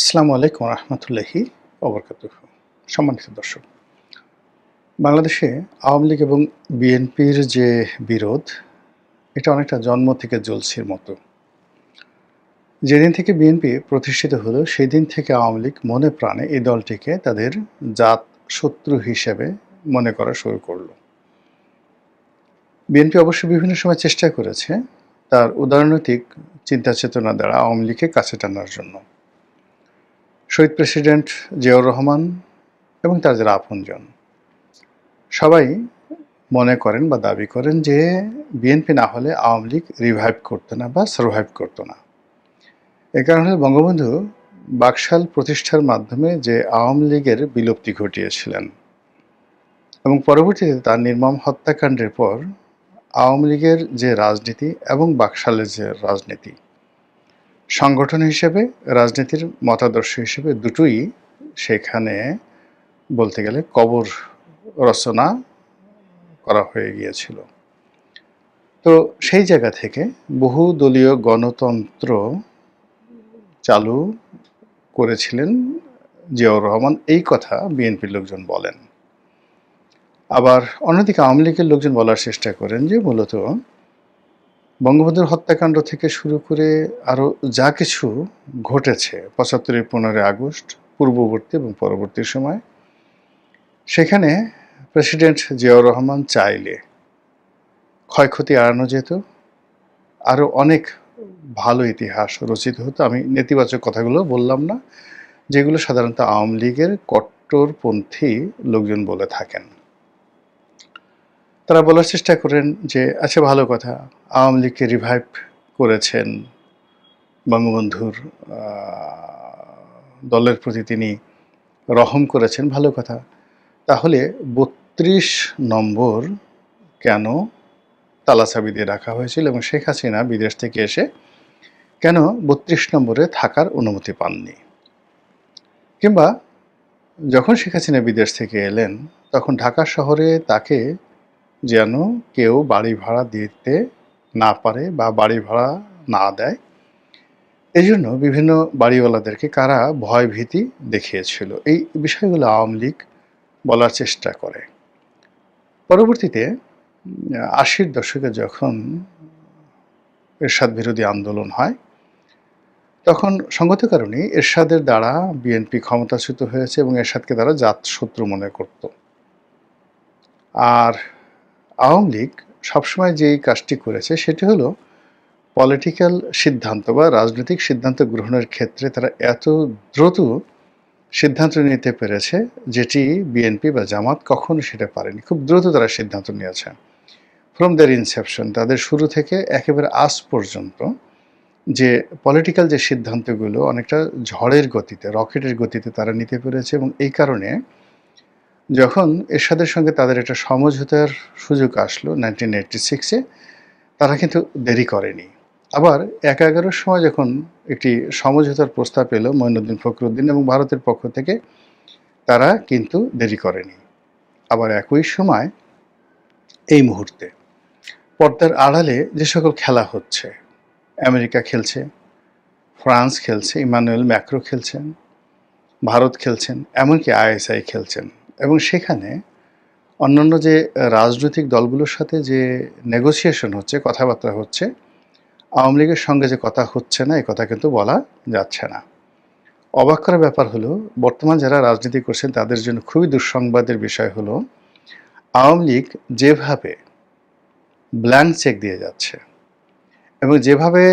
আসসালামু আলাইকুম রহমতুল্লাহি ওবরকাতুহু। সম্মানিত দর্শক, বাংলাদেশে আওয়ামী লীগ এবং বিএনপির যে বিরোধ, এটা অনেকটা জন্ম থেকে জলসির মতো। যেদিন থেকে বিএনপি প্রতিষ্ঠিত হলো সেই দিন থেকে আওয়ামী লীগ মনে প্রাণে এই দলটিকে তাদের জাত শত্রু হিসেবে মনে করা শুরু করলো। বিএনপি অবশ্য বিভিন্ন সময় চেষ্টা করেছে তার উদারনৈতিক চিন্তা চেতনা দ্বারা আওয়ামী লীগকে কাছে টানার জন্য। শহীদ প্রেসিডেন্ট জিয়াউর রহমান এবং তার যারা আপনজন সবাই মনে করেন বা দাবি করেন যে বিএনপি না হলে আওয়ামী লীগ রিভাইভ করতো না বা সারভাইভ করতো না। এ কারণে বঙ্গবন্ধু বাকশাল প্রতিষ্ঠার মাধ্যমে যে আওয়ামী লীগের বিলুপ্তি ঘটিয়েছিলেন এবং পরবর্তীতে তার নির্মম হত্যাকাণ্ডের পর আওয়ামী লীগের যে রাজনীতি এবং বাকশালের যে রাজনীতি, সংগঠন হিসেবে রাজনীতির মতাদর্শ হিসেবে দুটোই সেখানে বলতে গেলে কবর রচনা করা হয়ে গিয়েছিল। তো সেই জায়গা থেকে বহুদলীয় গণতন্ত্র চালু করেছিলেন জিয়াউর রহমান, এই কথা বিএনপির লোকজন বলেন। আবার অন্যদিকে আওয়ামী লীগের লোকজন বলার চেষ্টা করেন যে মূলত বঙ্গবন্ধুর হত্যাকাণ্ড থেকে শুরু করে আরও যা কিছু ঘটেছে ৭৫ 15 আগস্ট পূর্ববর্তী এবং পরবর্তী সময়, সেখানে প্রেসিডেন্ট জিয়াউর রহমান চাইলে ক্ষয়ক্ষতি এড়ানো যেত, আরও অনেক ভালো ইতিহাস রচিত হতো। আমি নেতিবাচক কথাগুলো বললাম না, যেগুলো সাধারণত আওয়ামী লীগের কট্টরপন্থী লোকজন বলে থাকেন। তারা বলার চেষ্টা করেন যে আচ্ছা ভালো কথা, আওয়ামী লীগকে রিভাইভ করেছেন, বঙ্গবন্ধুর দলের প্রতি তিনি রহম করেছেন, ভালো কথা। তাহলে ৩২ নম্বর কেন তালাচাবি দিয়ে রাখা হয়েছিল এবং শেখ হাসিনা বিদেশ থেকে এসে কেন ৩২ নম্বরে থাকার অনুমতি পাননি? কিংবা যখন শেখ হাসিনা বিদেশ থেকে এলেন তখন ঢাকা শহরে তাকে যেন কেউ বাড়ি ভাড়া দিতে না পারে বা বাড়ি ভাড়া না দেয়, এই জন্য বিভিন্ন বাড়িওয়ালাদেরকে কারা ভয় ভীতি দেখিয়েছিল। এই বিষয়গুলো আওয়ামী লীগ বলার চেষ্টা করে। পরবর্তীতে ৮০-র দশকে যখন এরশাদ বিরোধী আন্দোলন হয়, তখন সঙ্গত কারণেই এরশাদের দ্বারা বিএনপি ক্ষমতাচ্যুত হয়েছে এবং এরশাদকে তারা জাতশত্রু মনে করত। আর আওয়ামী লীগ সবসময় যেই কাজটি করেছে সেটি হলো পলিটিক্যাল সিদ্ধান্ত বা রাজনৈতিক সিদ্ধান্ত গ্রহণের ক্ষেত্রে তারা এত দ্রুত সিদ্ধান্ত নিতে পেরেছে যেটি বিএনপি বা জামাত কখনো সেটা পারেনি। খুব দ্রুত তারা সিদ্ধান্ত নিয়েছে ফ্রম দেয়ার ইনসেপশন, তাদের শুরু থেকে একেবারে আজ পর্যন্ত যে পলিটিক্যাল যে সিদ্ধান্তগুলো অনেকটা ঝড়ের গতিতে, রকেটের গতিতে তারা নিতে পেরেছে। এবং এই কারণে যখন এরশাদের সঙ্গে তাদের একটা সমঝোতার সুযোগ আসলো 1986-এ, তারা কিন্তু দেরি করেনি। আবার ১/১১-র সময় যখন একটি সমঝোতার প্রস্তাব এলো মঈনুদ্দিন ফখরুদ্দিন এবং ভারতের পক্ষ থেকে, তারা কিন্তু দেরি করেনি। আবার একই সময় এই মুহূর্তে পর্দার আড়ালে যে সকল খেলা হচ্ছে, আমেরিকা খেলছে, ফ্রান্স খেলছে, ইমানুয়েল ম্যাক্রো খেলছেন, ভারত খেলছেন, এমনকি আইএসআই খেলছেন, এবং সেখানে অন্যান্য যে রাজনৈতিক দলগুলোর সাথে যে নেগোসিয়েশন হচ্ছে, কথাবার্তা হচ্ছে, আওয়ামী লীগের সঙ্গে যে কথা হচ্ছে না, এই কথা কিন্তু বলা যাচ্ছে না। অবাক করার ব্যাপার হলো, বর্তমান যারা রাজনীতি করছেন তাদের জন্য খুবই দুঃসংবাদের বিষয় হলো, আওয়ামী লীগ যেভাবে ব্ল্যাঙ্ক চেক দিয়ে যাচ্ছে এবং যেভাবে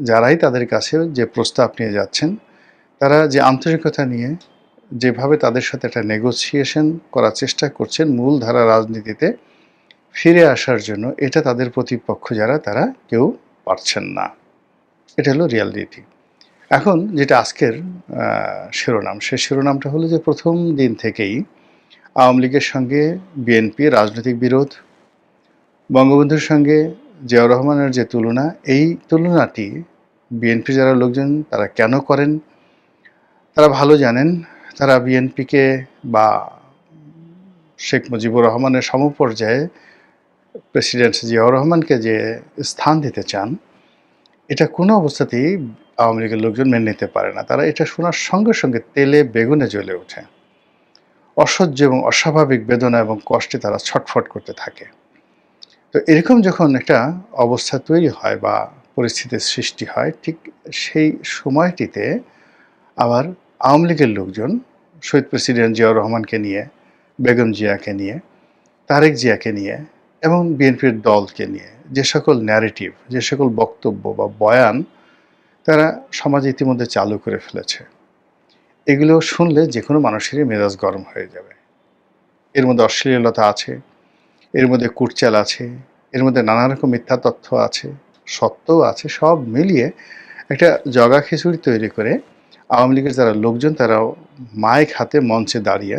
যারাই তাদের কাছে যে প্রস্তাব নিয়ে যাচ্ছেন, তারা যে আন্তরিকতা নিয়ে যেভাবে তাদের সাথে একটা নেগোসিয়েশন করার চেষ্টা করছেন মূলধারা রাজনীতিতে ফিরে আসার জন্য, এটা তাদের প্রতিপক্ষ যারা তারা কেউ পারছেন না। এটা হলো রিয়ালিটি। এখন যেটা আজকের শিরোনাম, সে শিরোনামটা হলো যে প্রথম দিন থেকেই আওয়ামী লীগের সঙ্গে বিএনপি রাজনৈতিক বিরোধ, বঙ্গবন্ধুর সঙ্গে জিয়াউর রহমানের যে তুলনা, এই তুলনাটি বিএনপি যারা লোকজন তারা কেন করেন তারা ভালো জানেন। তারা বিএনপিকে বা শেখ মুজিবুর রহমানের সমপর্যায়ে প্রেসিডেন্ট জিয়াউর রহমানকে যে স্থান দিতে চান, এটা কোনো অবস্থাতেই আওয়ামী লীগের লোকজন মেনে নিতে পারে না। তারা এটা শোনার সঙ্গে সঙ্গে তেলে বেগুনে জ্বলে ওঠে। অসহ্য এবং অস্বাভাবিক বেদনা এবং কষ্টে তারা ছটফট করতে থাকে। তো এরকম যখন একটা অবস্থা তৈরি হয় বা পরিস্থিতির সৃষ্টি হয়, ঠিক সেই সময়টিতে আবার আওয়ামী লীগের লোকজন শহীদ প্রেসিডেন্ট জিয়াউর রহমানকে নিয়ে, বেগম জিয়াকে নিয়ে, তারেক জিয়াকে নিয়ে এবং বিএনপির দলকে নিয়ে যে সকল ন্যারেটিভ, যে সকল বক্তব্য বা বয়ান তারা সমাজে ইতিমধ্যে চালু করে ফেলেছে, এগুলো শুনলে যে কোনো মানুষেরই মেজাজ গরম হয়ে যাবে। এর মধ্যে অশ্লীলতা আছে, এর মধ্যে কুটচাল আছে, এর মধ্যে নানা রকম মিথ্যা তথ্য আছে, সত্যও আছে। সব মিলিয়ে একটা জগা খিচুড়ি তৈরি করে আওয়ামী লীগের যারা লোকজন তারাও মাইক হাতে মঞ্চে দাঁড়িয়ে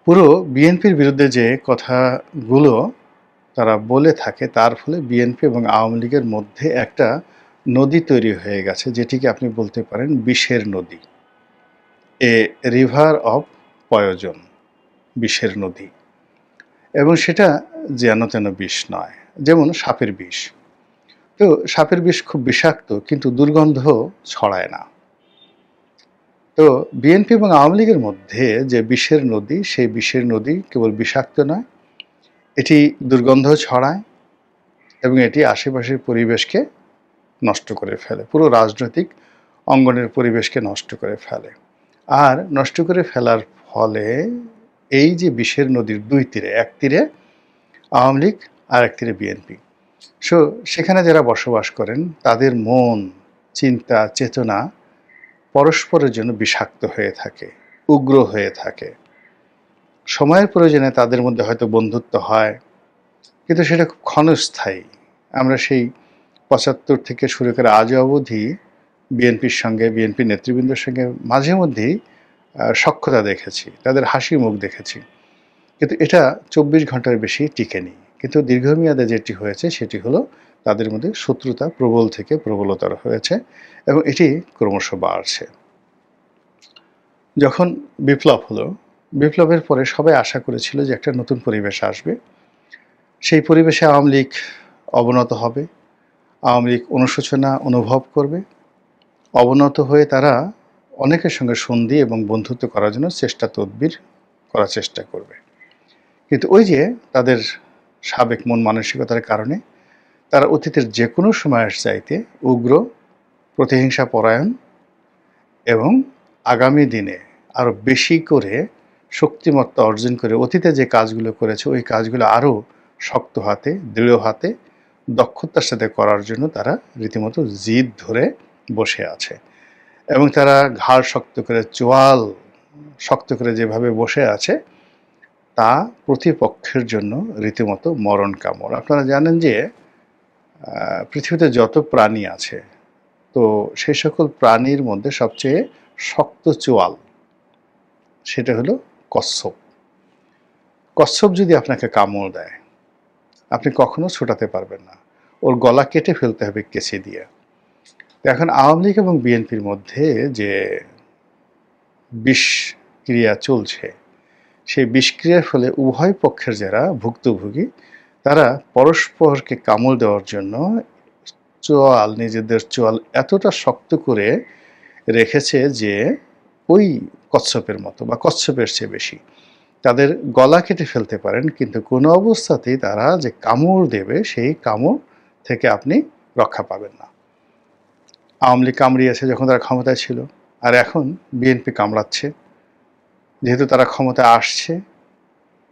পুরো বিএনপির বিরুদ্ধে যে কথাগুলো তারা বলে থাকে, তার ফলে বিএনপি এবং আওয়ামী লীগের মধ্যে একটা নদী তৈরি হয়ে গেছে, যেটিকে আপনি বলতে পারেন বিষের নদী, এ রিভার অফ পয়জন, বিষের নদী। এবং সেটা যেন তেন বিষ নয়, যেমন সাপের বিষ। তো সাপের বিষ খুব বিষাক্ত, কিন্তু দুর্গন্ধ ছড়ায় না। তো বিএনপি এবং আওয়ামী লীগের মধ্যে যে বিষের নদী, সেই বিষের নদী কেবল বিষাক্ত নয়, এটি দুর্গন্ধ ছড়ায় এবং এটি আশেপাশের পরিবেশকে নষ্ট করে ফেলে, পুরো রাজনৈতিক অঙ্গনের পরিবেশকে নষ্ট করে ফেলে। আর নষ্ট করে ফেলার ফলে এই যে বিষের নদীর দুই তীরে, এক তীরে আওয়ামী লীগ আর এক তীরে বিএনপি, সেখানে যারা বসবাস করেন তাদের মন, চিন্তা, চেতনা পরস্পরের জন্য বিষাক্ত হয়ে থাকে, উগ্র হয়ে থাকে। সময়ের প্রয়োজনে তাদের মধ্যে হয়তো বন্ধুত্ব হয়, কিন্তু সেটা খুব ক্ষণস্থায়ী। আমরা সেই ৭৫ থেকে শুরু করে আজ অবধি বিএনপির সঙ্গে, বিএনপি নেতৃবৃন্দের সঙ্গে মাঝে মধ্যেই সখ্যতা দেখেছি, তাদের হাসি মুখ দেখেছি, কিন্তু এটা ২৪ ঘন্টার বেশি টিকেনি। কিন্তু দীর্ঘমেয়াদে যেটি হয়েছে সেটি হলো তাদের মধ্যে শত্রুতা প্রবল থেকে প্রবলতর হয়েছে এবং এটি ক্রমশ বাড়ছে। যখন বিপ্লব হলো, বিপ্লবের পরে সবাই আশা করেছিল যে একটা নতুন পরিবেশ আসবে, সেই পরিবেশে আওয়ামী লীগ অবনত হবে, আওয়ামী লীগ অনুশোচনা অনুভব করবে, অবনত হয়ে তারা অনেকের সঙ্গে সন্ধি এবং বন্ধুত্ব করার জন্য তদবির করার চেষ্টা করবে। কিন্তু ওই যে তাদের সাবেক মন মানসিকতার কারণে তারা অতীতের যে কোনো সময়ের চাইতে উগ্র, প্রতিহিংসা পরায়ণ এবং আগামী দিনে আরও বেশি করে শক্তিমত্তা অর্জন করে অতীতে যে কাজগুলো করেছে ওই কাজগুলো আরও শক্ত হাতে, দৃঢ় হাতে, দক্ষতার সাথে করার জন্য তারা রীতিমতো জিদ ধরে বসে আছে। এবং তারা ঘাড় শক্ত করে, চোয়াল শক্ত করে যেভাবে বসে আছে, তা প্রতিপক্ষের জন্য রীতিমতো মরণ কামড়। আপনারা জানেন যে পৃথিবীতে যত প্রাণী আছে, তো সেই সকল প্রাণীর মধ্যে সবচেয়ে শক্ত চোয়াল সেটা হলো কচ্ছপ। কচ্ছপ যদি আপনাকে কামড় দেয়, আপনি কখনো ছোটাতে পারবেন না, ওর গলা কেটে ফেলতে হবে কেঁচি দিয়ে। এখন আওয়ামী লীগ এবং বিএনপির মধ্যে যে বিষক্রিয়া চলছে, সেই বিষক্রিয়ার ফলে উভয় পক্ষের যারা ভুক্তভোগী তারা পরস্পরকে কামড় দেওয়ার জন্য নিজেদের চোয়াল এতটা শক্ত করে রেখেছে যে ওই কচ্ছপের মতো বা কচ্ছপের চেয়ে বেশি তাদের গলা কেটে ফেলতে পারেন, কিন্তু কোনো অবস্থাতেই তারা যে কামড় দেবে সেই কামড় থেকে আপনি রক্ষা পাবেন না। আওয়ামী লীগ কামড়িয়েছে যখন তারা ক্ষমতায় ছিল, আর এখন বিএনপি কামড়াচ্ছে, যেহেতু তারা ক্ষমতায় আসছে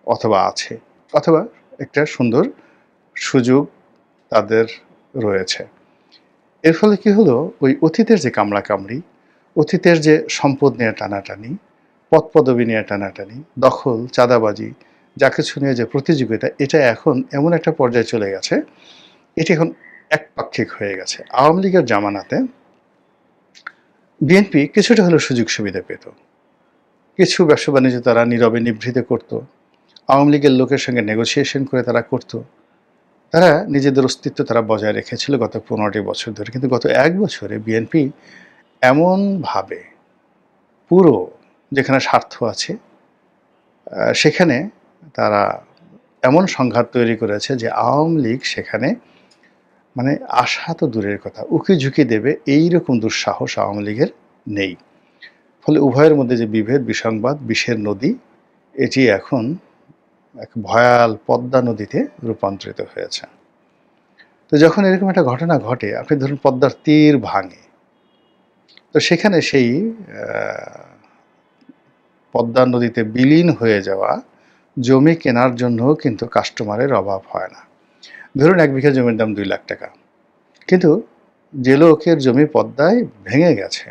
অথবা আছে, অথবা একটা সুন্দর সুযোগ তাদের রয়েছে। এর ফলে কি হলো, ওই অতীতের যে কামড়াকামড়ি, অতীতের যে সম্পদ নিয়ে টানাটানি, পদপদবি নিয়ে টানাটানি, দখল, চাঁদাবাজি, যা কিছু নিয়ে যে প্রতিযোগিতা, এটা এখন এমন একটা পর্যায়ে চলে গেছে, এটি এখন একপাক্ষিক হয়ে গেছে। আওয়ামী লীগের জামানাতে বিএনপি কিছুটা হলেও সুযোগ সুবিধা পেত, কিছু ব্যবসা বাণিজ্য তারা নীরবে নিভৃতে করত, আওয়ামী লীগের লোকের সঙ্গে নেগোসিয়েশন করে তারা করত, তারা নিজেদের অস্তিত্ব তারা বজায় রেখেছিল গত ১৫টি বছর ধরে। কিন্তু গত ১ বছরে বিএনপি এমনভাবে পুরো যেখানে স্বার্থ আছে সেখানে তারা এমন সংঘাত তৈরি করেছে যে আওয়ামী লীগ সেখানে মানে আশা তো দূরের কথা, উকি-ঝুঁকি দেবে এইরকম দুঃসাহস আওয়ামী লীগের নেই। ফলে উভয়ের মধ্যে যে বিভেদ, বিসংবাদ, বিষের নদী, এটি এখন এক ভয়াল পদ্মা নদীতে রূপান্তরিত হয়েছে। তো যখন এরকম একটা ঘটনা ঘটে, আপনি ধরুন পদ্মার তীর ভাঙে, তো সেখানে সেই পদ্মা নদীতে বিলীন হয়ে যাওয়া জমি কেনার জন্যও কিন্তু কাস্টমারের অভাব হয় না। ধরুন ১ বিঘা জমির দাম ২ লাখ টাকা, কিন্তু যে লোকের জমি পদ্মায় ভেঙে গেছে,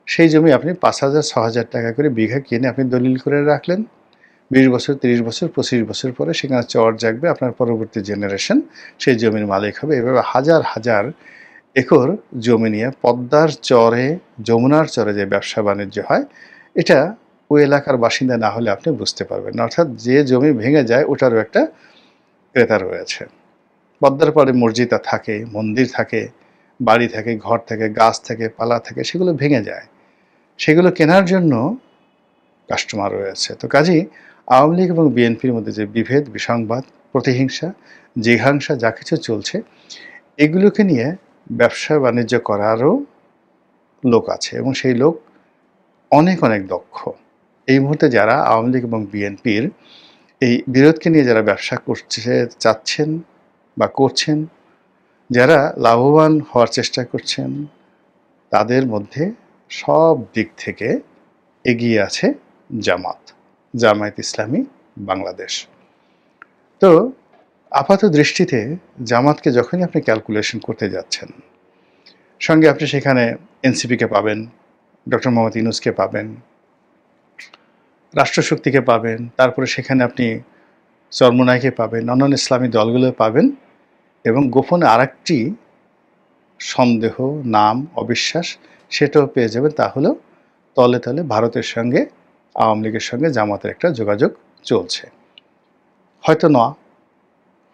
সেই জমি আপনি ৫,০০০, ৬,০০০ টাকা করে বিঘা কিনে আপনি দলিল করে রাখলেন। ২০ বছর, ৩০ বছর, ২৫ বছর পরে সেখানে চর জাগবে, আপনার পরবর্তী জেনারেশন সেই জমির মালিক হবে। এভাবে হাজার হাজার একর জমি নিয়ে পদ্মার চরে, যমুনার চরে যে ব্যবসা বাণিজ্য হয়, এটা ওই এলাকার বাসিন্দা না হলে আপনি বুঝতে পারবেন না। অর্থাৎ যে জমি ভেঙে যায় ওটারও একটা ক্রেতা রয়েছে। পদ্মার পাড়ে মসজিদ থাকে, মন্দির থাকে, বাড়ি থাকে, ঘর থাকে, গাছ থাকে, পালা থাকে, সেগুলো ভেঙে যায়। সেগুলো কেনার জন্য কাস্টমার রয়েছে। তো কাজেই আওয়ামী লীগ এবং বিএনপির মধ্যে যে বিভেদ, বিসংবাদ, প্রতিহিংসা, জিঘাংসা যা কিছু চলছে, এগুলোকে নিয়ে ব্যবসা বাণিজ্য করারও লোক আছে এবং সেই লোক অনেক অনেক দক্ষ। এই মুহূর্তে যারা আওয়ামী লীগ এবং বিএনপির এই বিরোধকে নিয়ে যারা ব্যবসা করতে চাচ্ছেন বা করছেন, যারা লাভবান হওয়ার চেষ্টা করছেন, তাদের মধ্যে সব দিক থেকে এগিয়ে আছে জামায়াত ইসলামী বাংলাদেশ। তো আপাত দৃষ্টিতে জামাতকে যখনই আপনি ক্যালকুলেশন করতে যাচ্ছেন, সঙ্গে আপনি সেখানে এনসিপিকে পাবেন, ডক্টর মোহাম্মদ ইউনূসকে পাবেন, রাষ্ট্রশক্তিকে পাবেন, তারপরে সেখানে আপনি চরমোনাইকে পাবেন, অন্যান্য ইসলামী দলগুলো পাবেন এবং গোপনে আরেকটি সন্দেহ, নাম, অবিশ্বাস সেটাও পেয়ে যাবেন। তা হলো তলে তলে ভারতের সঙ্গে আওয়ামী লীগের সঙ্গে জামাতের একটা যোগাযোগ চলছে। হয়তো না,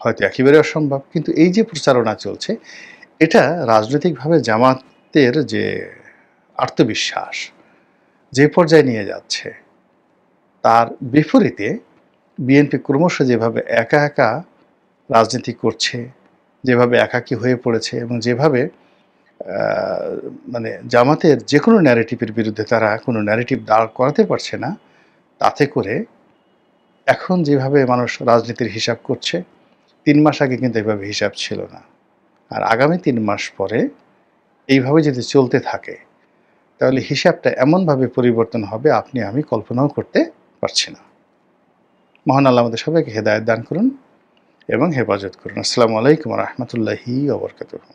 হয়তো একেবারে অসম্ভব, কিন্তু এই যে প্রচারণা চলছে, এটা রাজনৈতিকভাবে জামাতের যে আত্মবিশ্বাস যে পর্যায়ে নিয়ে যাচ্ছে, তার বিপরীতে বিএনপি ক্রমশ যেভাবে একা একা রাজনীতি করছে, যেভাবে একাকী হয়ে পড়েছে এবং যেভাবে মানে জামাতের যে কোনো ন্যারেটিভের বিরুদ্ধে তারা কোনো ন্যারেটিভ দাঁড় করাতে পারছে না, তাতে করে এখন যেভাবে মানুষ রাজনীতির হিসাব করছে, ৩ মাস আগে কিন্তু এভাবে হিসাব ছিল না। আর আগামী ৩ মাস পরে এইভাবে যদি চলতে থাকে, তাহলে হিসাবটা এমনভাবে পরিবর্তন হবে আপনি আমি কল্পনাও করতে পারছি না। মহান আল্লাহ আমাদের সবাইকে হেদায়েত দান করুন এবং হেফাজত করুন। আসসালামু আলাইকুম ওয়া রাহমাতুল্লাহি ওয়া বারাকাতুহু।